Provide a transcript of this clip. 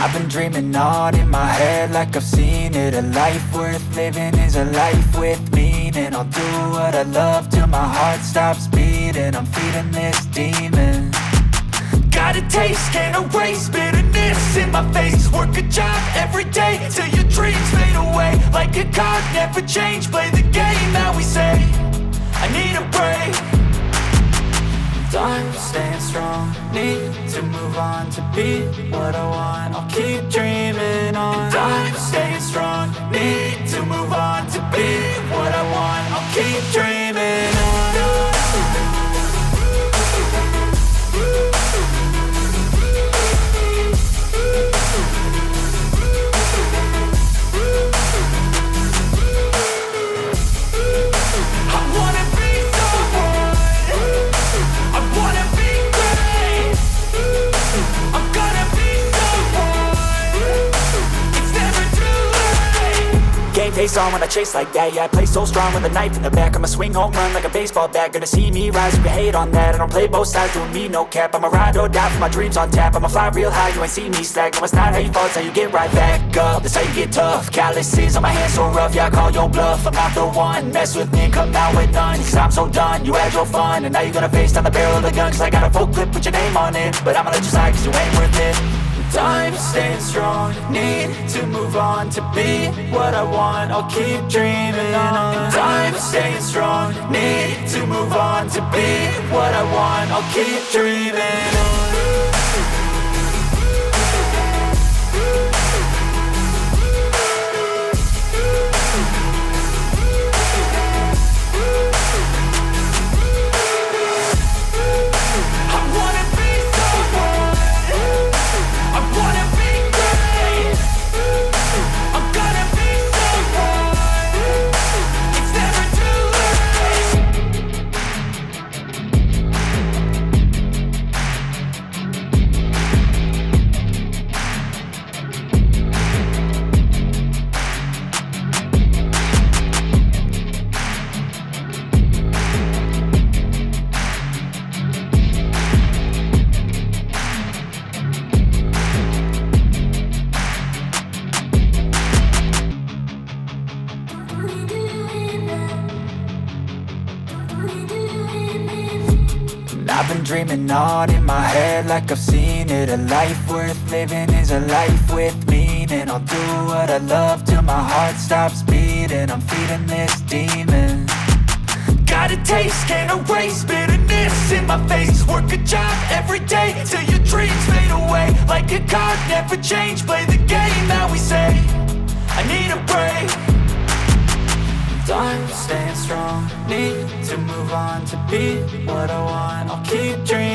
I've been dreaming on in my head like I've seen it. A life worth living is a life with meaning. I'll do what I love till my heart stops beating. I'm feeding this demon. Got a taste, can't erase bitterness in my face. Work a job every day till your dreams fade away. Like a card, never change, play the game that we say. I need a break. Time staying strong, need to move on to be what I want. I'll keep dreaming on. Time staying strong, need to move on to be what I want. I'll keep dreaming on. Face on when I chase like that. Yeah, I play so strong with a knife in the back. I'ma swing home run like a baseball bat. Gonna see me rise, you can hate on that. I don't play both sides, doing me no cap. I'ma ride or die for my dreams on tap. I'ma fly real high, you ain't see me slack. No, it's not how you fall, it's how you get right back up. That's how you get tough. Calluses on my hands so rough, yeah, I call your bluff. I'm not the one, mess with me and come out with none. Cause I'm so done, you had your fun. And now you're gonna face down the barrel of the gun. Cause I got a full clip with your name on it. But I'ma let you slide cause you ain't worth it. Time staying strong, need to move on to be what I want. I'll keep dreaming on. Time staying strong, need to move on to be what I want. I'll keep dreaming on. I've been dreaming on in my head like I've seen it. A life worth living is a life with meaning. I'll do what I love till my heart stops beating. I'm feeding this demon. Got a taste, can't erase bitterness in my face. Work a job every day till your dreams fade away. Like a card, never change, play the game that we say. I need a break. Time staying strong, need to move on to be what I want. I'll keep dreaming.